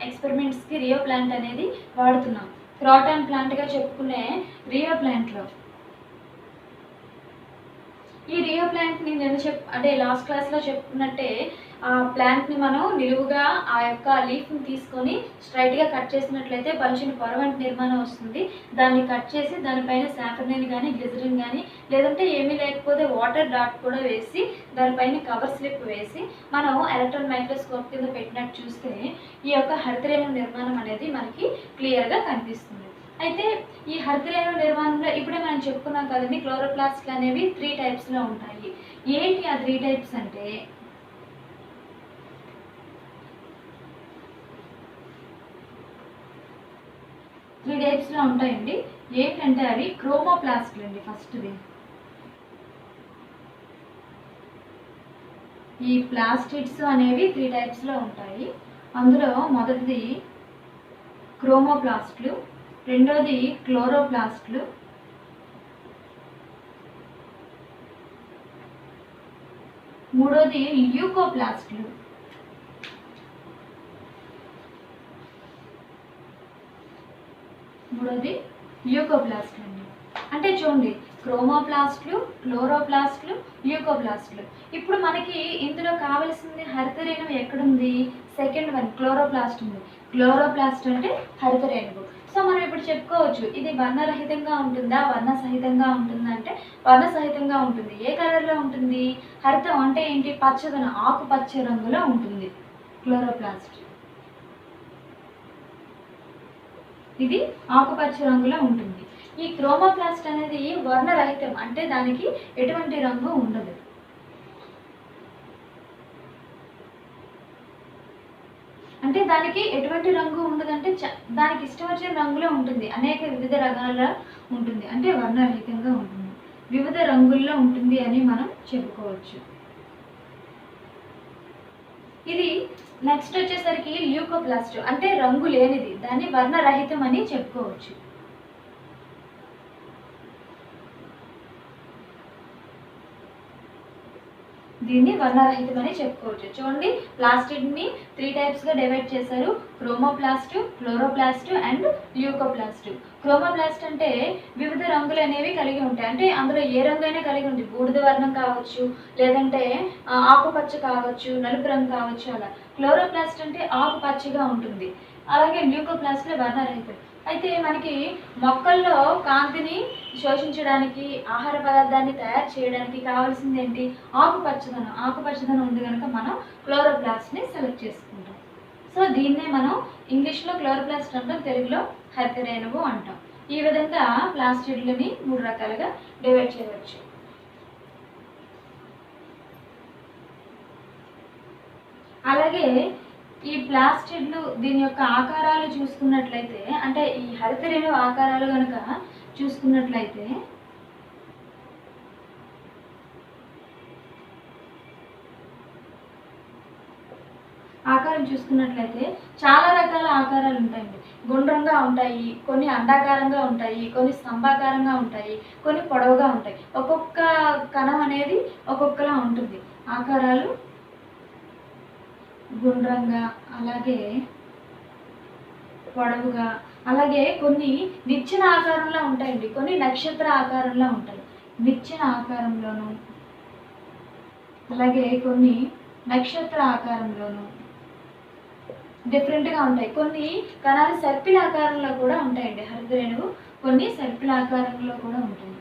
ఎక్స్పెరిమెంట్స్కి రియో ప్లాంట్ అనేది వాడుతున్నాం. క్రాటాన్ ప్లాంట్గా చెప్పుకునే రియో ప్లాంట్లో ఈ రియో ప్లాంట్ని నేను అంటే లాస్ట్ క్లాస్లో చెప్పుకున్నట్టే ఆ ప్లాంట్ని మనం నిలువుగా ఆ యొక్క లీఫ్ని తీసుకొని స్ట్రైట్గా కట్ చేసినట్లయితే పలుచని పొర వంటి నిర్మాణం వస్తుంది. దాన్ని కట్ చేసి దానిపైన సాఫ్రనిన్ కానీ గ్లిజరిన్ కానీ లేదంటే ఏమీ లేకపోతే వాటర్ డాట్ కూడా వేసి దానిపైన కవర్ స్లిప్ వేసి మనం ఎలక్ట్రాన్ మైక్రోస్కోప్ కింద పెట్టినట్టు చూస్తే ఈ యొక్క హరితరేణు నిర్మాణం అనేది మనకి క్లియర్గా కనిపిస్తుంది. అయితే ఈ హరితరేణు నిర్మాణంలో ఇప్పుడే మనం చెప్పుకున్నాం కదండి, క్లోరోప్లాస్ట్లు అనేవి 3 టైప్స్లో ఉంటాయి. ఏంటి ఆ 3 టైప్స్ అంటే ఉంటాయండి. ఏంటంటే అవి క్రోమోప్లాస్ట్లు అండి. ఫస్ట్ది ఈ ప్లాస్టిడ్స్ అనేవి 3 టైప్స్లో ఉంటాయి. అందులో మొదటిది క్రోమోప్లాస్ట్లు, రెండోది క్లోరోప్లాస్ట్లు, మూడోది ల్యూకోప్లాస్ట్లు, ల్యూకోప్లాస్ట్లు అండి. అంటే చూడండి, క్రోమోప్లాస్ట్లు, క్లోరోప్లాస్ట్లు, ల్యూకోప్లాస్ట్లు. ఇప్పుడు మనకి ఇందులో కావాల్సింది హరిత రేణువు ఎక్కడుంది? సెకండ్ వన్ క్లోరోప్లాస్ట్ ఉంది. క్లోరోప్లాస్ట్ అంటే హరిత రేణువు. సో మనం ఇప్పుడు చెప్పుకోవచ్చు, ఇది వర్ణరహితంగా ఉంటుందా వర్ణ సహితంగా ఉంటుందా అంటే వర్ణ సహితంగా ఉంటుంది. ఏ కలర్లో ఉంటుంది? హరితం అంటే ఏంటి? పచ్చదనం, ఆకుపచ్చ రంగులో ఉంటుంది క్లోరోప్లాస్ట్. ఇది ఆకుపచ్చ రంగులో ఉంటుంది. ఈ క్రోమోప్లాస్ట్ అనేది వర్ణరహితం, అంటే దానికి ఎటువంటి రంగు ఉండదు. అంటే దానికి ఎటువంటి రంగు ఉండదంటే దానికి ఇష్టం వచ్చిన రంగులో ఉంటుంది, అనేక వివిధ రకాల ఉంటుంది, అంటే వర్ణరహితంగా ఉంటుంది, వివిధ రంగుల్లో ఉంటుంది అని మనం చెప్పుకోవచ్చు. ఇది నెక్స్ట్ వచ్చేసరికి ల్యూకోప్లాస్ట్, అంటే రంగు లేనిది, దాన్ని వర్ణరహితం అని చెప్పుకోవచ్చు. దీన్ని వర్ణరహితం అని చెప్పుకోవచ్చు. చూడండి, ప్లాస్టిడ్ని 3 టైప్స్గా డివైడ్ చేశారు: క్రోమోప్లాస్ట్, క్లోరోప్లాస్ట్ అండ్ ల్యూకోప్లాస్ట్. క్రోమోప్లాస్ట్ అంటే వివిధ రంగులు అనేవి కలిగి ఉంటాయి, అంటే అందులో ఏ రంగు అయినా కలిగి ఉంటుంది. బూడిద వర్ణం కావచ్చు, లేదంటే ఆకుపచ్చ కావచ్చు, నలుపు రంగు కావచ్చు, అలా. క్లోరోప్లాస్ట్ అంటే ఆకుపచ్చగా ఉంటుంది. అలాగే ల్యూకోప్లాస్ట్లో వర్ణరహితం. అయితే మనకి మొక్కల్లో కాంతిని శోషించడానికి, ఆహార పదార్థాన్ని తయారు చేయడానికి కావాల్సింది ఏంటి? ఆకుపచ్చదనం. ఆకుపచ్చదనం ఉంది కనుక మనం క్లోరోప్లాస్ట్ని సెలెక్ట్ చేసుకుంటాం. సో దీన్నే మనం ఇంగ్లీష్లో క్లోరోప్లాస్ట్ అంటాం, తెలుగులో హరిత రేణువు అంటాం. ఈ విధంగా ప్లాస్టిడ్లని 3 రకాలుగా డివైడ్ చేయవచ్చు. అలాగే ఈ ప్లాస్టిడ్లు దీని యొక్క ఆకారాలు చూసుకున్నట్లయితే, అంటే ఈ హరిత రేణువు ఆకారాలు కనుక చూసుకున్నట్లయితే ఆకారం చూసుకున్నట్లయితే చాలా రకాల ఆకారాలు ఉంటాయండి. గుండ్రంగా ఉంటాయి, కొన్ని అండాకారంగా ఉంటాయి, కొన్ని స్తంభాకారంగా ఉంటాయి, కొన్ని పొడవుగా ఉంటాయి. ఒక్కొక్క కణం అనేది ఒక్కొక్కలా ఉంటుంది. ఆకారాలు గుండ్రంగా, అలాగే పొడవుగా, అలాగే కొన్ని నిచ్చెన ఆకారంలో ఉంటాయండి, కొన్ని నక్షత్ర ఆకారంలో ఉంటాయి. నిచ్చెన ఆకారంలోను, అలాగే కొన్ని నక్షత్ర ఆకారంలోను డిఫరెంట్గా ఉంటాయి. కొన్ని కణాలు సర్పిల్ ఆకారంలో కూడా ఉంటాయండి. హరితరేణువు కొన్ని సర్పిల్ ఆకారంలో కూడా ఉంటాయి.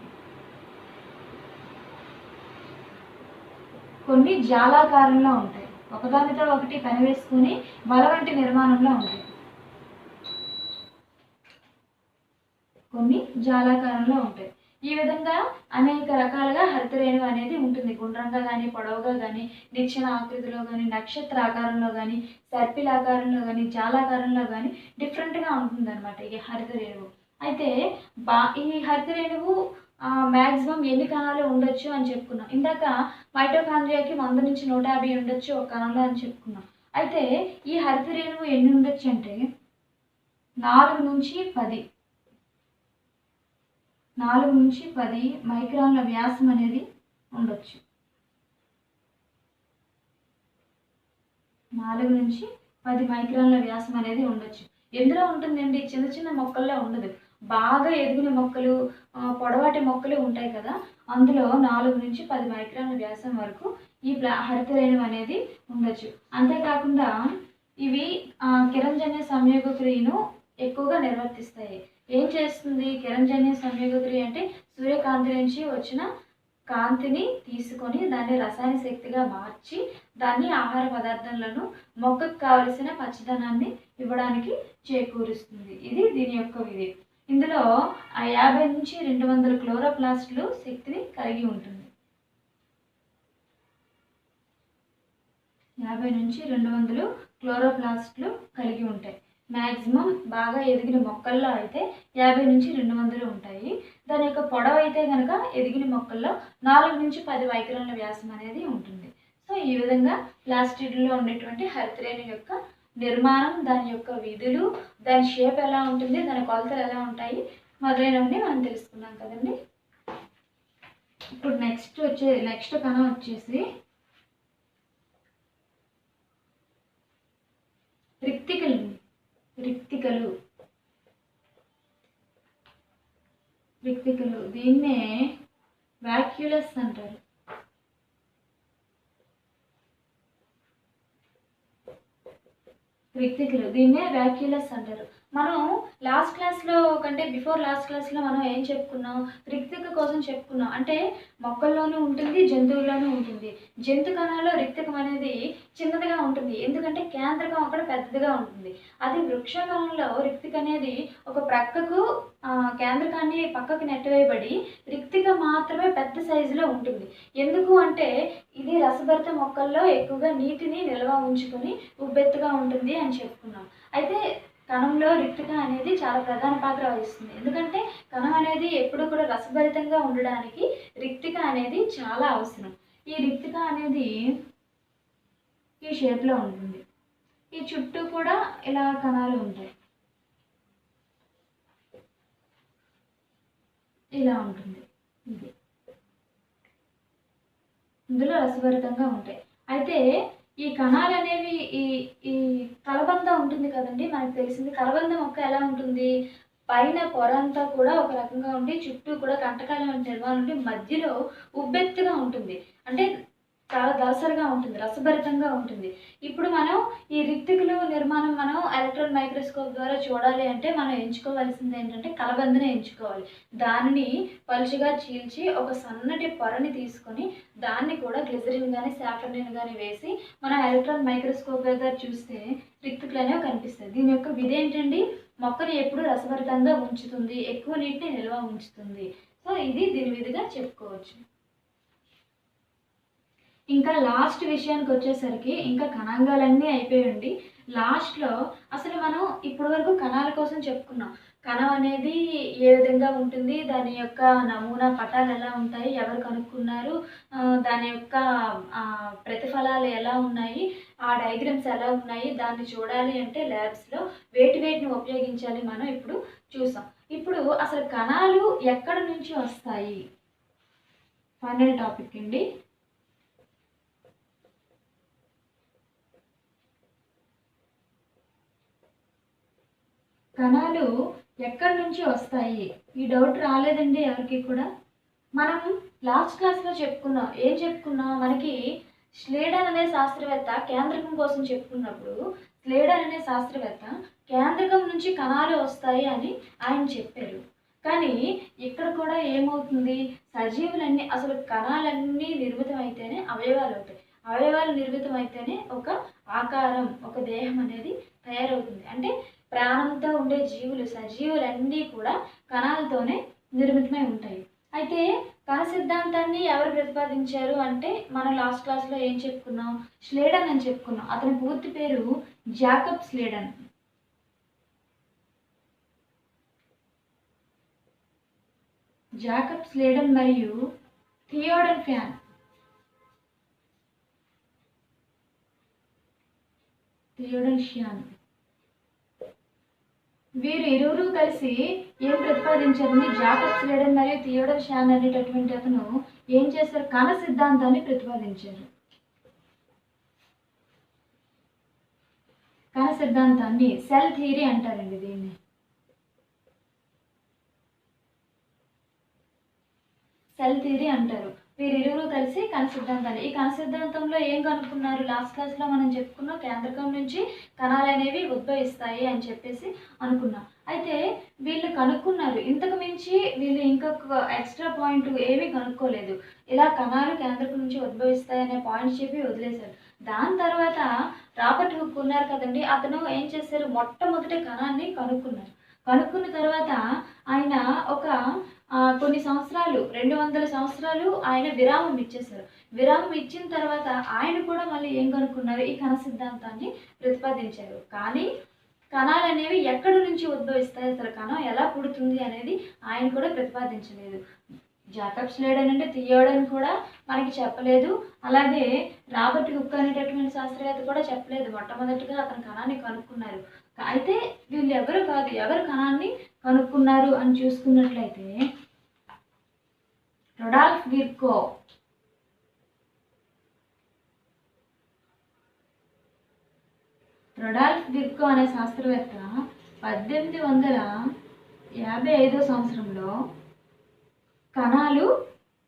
కొన్ని జాలాకారంలో ఉంటాయి, ఒకదానితో ఒకటి కనివేసుకుని వల వంటి నిర్మాణంలో ఉంటాయి. కొన్ని జాలాకారంలో ఉంటాయి. ఈ విధంగా అనేక రకాలుగా హరితరేణువు అనేది ఉంటుంది. గుండ్రంగా కానీ, పొడవుగా కానీ, నిచ్చెన ఆకృతిలో కానీ, నక్షత్ర ఆకారంలో కానీ, సర్పిల్ ఆకారంలో కానీ, జాలాకారంలో కానీ డిఫరెంట్గా ఉంటుంది అనమాట ఈ హరితరేణువు. అయితే ఈ హరితరేణువు మ్యాక్సిమం ఎన్ని కణాలు ఉండొచ్చు అని చెప్పుకున్నాం. ఇందాక మైటోకాండ్రియాకి 100 నుంచి 150 ఉండొచ్చు ఒక కణంలో అని చెప్పుకున్నాం. అయితే ఈ హరితరేణువు ఎన్ని ఉండొచ్చు అంటే 4 నుంచి 10 మైక్రాన్ల వ్యాసం అనేది ఉండొచ్చు. 4 నుంచి 10 మైక్రాన్ల వ్యాసం అనేది ఉండొచ్చు. ఎందులో ఉంటుందండి? చిన్న చిన్న మొక్కల్లో ఉండదు. బాగా ఎదిగిన మొక్కలు, పొడవాటి మొక్కలు ఉంటాయి కదా, అందులో 4 నుంచి 10 మైక్రాన్ల వ్యాసం వరకు ఈ హరితరేణువు అనేది ఉండొచ్చు. అంతేకాకుండా ఇవి కిరణజన్య సంయోగ క్రియను ఎక్కువగా నిర్వర్తిస్తాయి. ఏం చేస్తుంది కిరణజన్య సంయోగ క్రియ అంటే? సూర్యకాంతి నుంచి వచ్చిన కాంతిని తీసుకొని దాన్ని రసాయన శక్తిగా మార్చి దాన్ని ఆహార పదార్థాలను మొక్కకు కావలసిన పచ్చదనాన్ని ఇవ్వడానికి చేకూరుస్తుంది. ఇది దీని యొక్క విధి. ఇందులో 50 నుంచి 200 క్లోరోప్లాస్ట్లు శక్తిని కలిగి ఉంటుంది. 50 నుంచి 200 క్లోరోప్లాస్ట్లు కలిగి ఉంటాయి. మ్యాక్సిమం బాగా ఎదిగిన మొక్కల్లో అయితే 50 నుంచి 200 ఉంటాయి. దాని యొక్క పొడవు అయితే కనుక ఎదిగిన మొక్కల్లో 4 నుంచి 10 మైక్రాన్ల వ్యాసం అనేది ఉంటుంది. సో ఈ విధంగా ప్లాస్టిడ్లో ఉండేటువంటి హరితరేణువు యొక్క నిర్మాణం, దాని యొక్క విధులు, దాని షేప్ ఎలా ఉంటుంది, దాని కొలతలు ఎలా ఉంటాయి మొదలైనవన్నీ మనం తెలుసుకున్నాం కదండి. ఇప్పుడు నెక్స్ట్ కణం వచ్చేసి రిక్తికలు దీన్నే వాక్యూలస్ అంటారు. దీన్నే వాక్యూలస్ అంటారు. మనం లాస్ట్ క్లాస్లో కంటే బిఫోర్ లాస్ట్ క్లాస్లో మనం ఏం చెప్పుకున్నాం? రిక్తిక కోసం చెప్పుకున్నాం. అంటే మొక్కల్లోనూ ఉంటుంది, జంతువుల్లోనూ ఉంటుంది. జంతు కణాల్లో రిక్తికం అనేది చిన్నదిగా ఉంటుంది, ఎందుకంటే కేంద్రకం అక్కడ పెద్దదిగా ఉంటుంది. అది వృక్ష కణంలో రిక్తిక అనేది ఒక ప్రక్కకు కేంద్రకాన్ని పక్కకు నెట్టవేయబడి రిక్తిక మాత్రమే పెద్ద సైజులో ఉంటుంది. ఎందుకు అంటే ఇది రసభరిత మొక్కల్లో ఎక్కువగా నీటిని నిల్వ ఉంచుకొని ఉబ్బెత్తుగా ఉంటుంది అని చెప్పుకున్నాం. అయితే కణంలో రిక్తిక అనేది చాలా ప్రధాన పాత్ర వహిస్తుంది. ఎందుకంటే కణం అనేది ఎప్పుడు కూడా రసభరితంగా ఉండడానికి రిక్తిక అనేది చాలా అవసరం. ఈ రిక్తిక అనేది ఈ షేప్లో ఉంటుంది. ఈ చుట్టూ కూడా ఇలా కణాలు ఉంటాయి, ఇలా ఉంటుంది. ఇది ఇందులో రసభరితంగా ఉంటాయి. అయితే ఈ కణాలు అనేవి ఈ కలబంద ఉంటుంది కదండి, మనకు తెలిసింది. కలబంద మొక్క ఎలా ఉంటుంది? పైన పొర అంతా కూడా ఒక రకంగా ఉండి చుట్టూ కూడా కంటకాల వంటి నిర్మాణం ఉండి మధ్యలో ఉబ్బెత్తుగా ఉంటుంది. అంటే చాలా దళసరిగా ఉంటుంది, రసభరితంగా ఉంటుంది. ఇప్పుడు మనం ఈ రిక్తికలు నిర్మాణం మనం ఎలక్ట్రాన్ మైక్రోస్కోప్ ద్వారా చూడాలి అంటే మనం ఎంచుకోవాల్సింది ఏంటంటే కలబందనే ఎంచుకోవాలి. దానిని పలుచగా చీల్చి ఒక సన్నటి పొరని తీసుకొని దాన్ని కూడా గ్లిజరిన్ కానీ సాఫ్రనిన్ కానీ వేసి మనం ఎలక్ట్రాన్ మైక్రోస్కోప్ ద్వారా చూస్తే రిక్తికలు అనేవి కనిపిస్తాయి. దీని యొక్క విధి ఏంటండి? మొక్కని ఎప్పుడు రసభరితంగా ఉంచుతుంది, ఎక్కువ నీటిని నిల్వ ఉంచుతుంది. సో ఇది దీని విధిగా చెప్పుకోవచ్చు. ఇంకా లాస్ట్ విషయానికి వచ్చేసరికి ఇంకా కణాంగాలన్నీ అయిపోయండి. లాస్ట్లో అసలు మనం ఇప్పటి వరకు కణాల కోసం చెప్పుకున్నాం. కణం అనేది ఏ విధంగా ఉంటుంది, దాని యొక్క నమూనా పటాలు ఎలా ఉంటాయి, ఎవరు కనుక్కున్నారు, దాని యొక్క ప్రతిఫలాలు ఎలా ఉన్నాయి, ఆ డయాగ్రామ్స్ ఎలా ఉన్నాయి, దాన్ని చూడాలి అంటే ల్యాబ్స్లో వేటిని ఉపయోగించాలి మనం ఇప్పుడు చూసాం. ఇప్పుడు అసలు కణాలు ఎక్కడి నుంచి వస్తాయి, ఫైనల్ టాపిక్ అండి. కణాలు ఎక్కడి నుంచి వస్తాయి, ఈ డౌట్ రాలేదండి ఎవరికి కూడా. మనం లాస్ట్ క్లాస్లో చెప్పుకున్నాం, ఏం చెప్పుకున్నాం, మనకి స్లేడన్ అనే శాస్త్రవేత్త కేంద్రకం కోసం చెప్పుకున్నప్పుడు స్లేడన్ అనే శాస్త్రవేత్త కేంద్రకం నుంచి కణాలు వస్తాయి అని ఆయన చెప్పారు. కానీ ఇక్కడ కూడా ఏమవుతుంది, సజీవులన్నీ అసలు కణాలన్నీ నిర్మితం అయితేనే అవయవాలు అవుతాయి, అవయవాలు నిర్మితం అయితేనే ఒక ఆకారం, ఒక దేహం అనేది తయారవుతుంది. అంటే ప్రాణంతో ఉండే జీవులు, సజీవులన్నీ కూడా కణాలతోనే నిర్మితమై ఉంటాయి. అయితే కణ సిద్ధాంతాన్ని ఎవరు ప్రతిపాదించారు అంటే మనం లాస్ట్ క్లాస్లో ఏం చెప్పుకున్నాం, స్లేడన్ అని చెప్పుకున్నాం. అతని పూర్తి పేరు జాకబ్ స్లేడన్. జాకబ్ స్లేడన్ మరియు థియోడర్ ష్యాన్ వీరు ఇరువురు కలిసి ఏం ప్రతిపాదించారంటే జాకబ్ స్లేడన్ మరియు థియోడర్ ష్యాన్ అనేటటువంటి అతను ఏం చేశారు, కణ సిద్ధాంతాన్ని ప్రతిపాదించారు. కణ సిద్ధాంతాన్ని సెల్ థియరీ అంటారండి. దీన్ని సెల్ థియరీ అంటారు. వీరిరువురు కలిసి కణ సిద్ధాంతాన్ని, ఈ కణ సిద్ధాంతంలో ఏం కనుక్కున్నారు, లాస్ట్ క్లాస్లో మనం చెప్పుకున్నాం, కేంద్రకం నుంచి కణాలు అనేవి ఉద్భవిస్తాయి అని చెప్పేసి అనుకున్నాం. అయితే వీళ్ళు కనుక్కున్నారు, ఇంతకు మించి వీళ్ళు ఇంకొక ఎక్స్ట్రా పాయింట్ ఏమీ కనుక్కోలేదు. ఇలా కణాలు కేంద్రకం నుంచి ఉద్భవిస్తాయి అనే పాయింట్ చెప్పి వదిలేశారు. దాని తర్వాత రాబర్ట్ హుక్ ఉన్నారు కదండి, అతను ఏం చేశారు, మొట్టమొదటి కణాన్ని కనుక్కున్నారు. కనుక్కున్న తర్వాత ఆయన ఒక కొన్ని సంవత్సరాలు, 200 సంవత్సరాలు ఆయన విరామం ఇచ్చేశారు. విరామం ఇచ్చిన తర్వాత ఆయన కూడా మళ్ళీ ఏం కనుక్కున్నారు, ఈ కణ సిద్ధాంతాన్ని ప్రతిపాదించారు. కానీ కణాలు అనేవి ఎక్కడి నుంచి ఉద్భవిస్తాయి, అసలు కణం ఎలా పుడుతుంది అనేది ఆయన కూడా ప్రతిపాదించలేదు. జాకబ్ స్లేడన్ అంటే థియోడన్ కూడా మనకి చెప్పలేదు, అలాగే రాబర్ట్ హుక్ అనేటటువంటి శాస్త్రవేత్త కూడా చెప్పలేదు. మొట్టమొదటిగా అతను కణాన్ని కనుక్కున్నారు. అయితే వీళ్ళు ఎవరు కాదు, ఎవరు కణాన్ని కనుక్కున్నారు అని చూసుకున్నట్లయితే రొడాల్ఫ్ విర్కో. రొడాల్ఫ్ విర్కో అనే శాస్త్రవేత్త 1855 సంవత్సరంలో కణాలు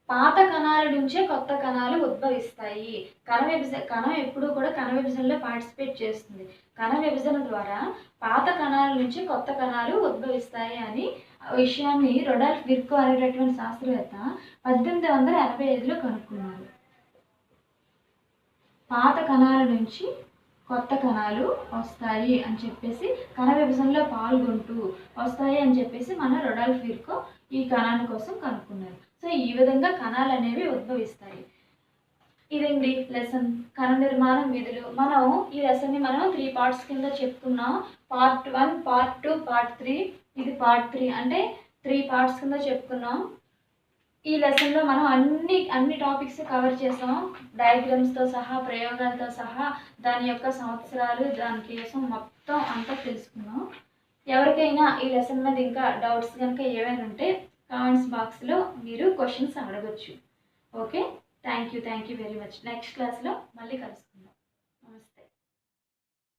పాత కణాల నుంచే కొత్త కణాలు ఉద్భవిస్తాయి, కణం ఎప్పుడూ కూడా కణ విభజనలో పార్టిసిపేట్ చేస్తుంది, కణ విభజన ద్వారా పాత కణాల నుంచి కొత్త కణాలు ఉద్భవిస్తాయి అని విషయాన్ని రొడాల్ఫ్ విర్కో అనేటటువంటి శాస్త్రవేత్త 1885లో కనుక్కున్నారు. పాత కణాల నుంచి కొత్త కణాలు వస్తాయి అని చెప్పేసి, కణ విభజనలో పాల్గొంటూ వస్తాయి అని చెప్పేసి మన రొడాల్ఫ్ విర్కో ఈ కణాల కోసం కనుక్కున్నారు. సో ఈ విధంగా కణాలు అనేవి ఉద్భవిస్తాయి. ఇదండి లెసన్, కణ నిర్మాణం విధులు. మనం ఈ లెసన్ని 3 పార్ట్స్ కింద చెప్పుకున్నాం. Part 1, part 2, part 3. ఇది పార్ట్ 3 అంటే 3 పార్ట్స్ కింద చెప్పుకున్నాం. ఈ లెసన్లో మనం అన్ని టాపిక్స్ కవర్ చేసాం, డయాగ్రామ్స్తో సహా, ప్రయోగాలతో సహా, దాని యొక్క సంవత్సరాలు, దాని కోసం మొత్తం అంతా తెలుసుకున్నాం. ఎవరికైనా ఈ లెసన్ మీద ఇంకా డౌట్స్ కనుక ఏమైనా ఉంటే కామెంట్స్ బాక్స్లో మీరు క్వశ్చన్స్ అడగచ్చు. Okay, thank you very much. Next క్లాస్లో మళ్ళీ కలుస్తాం.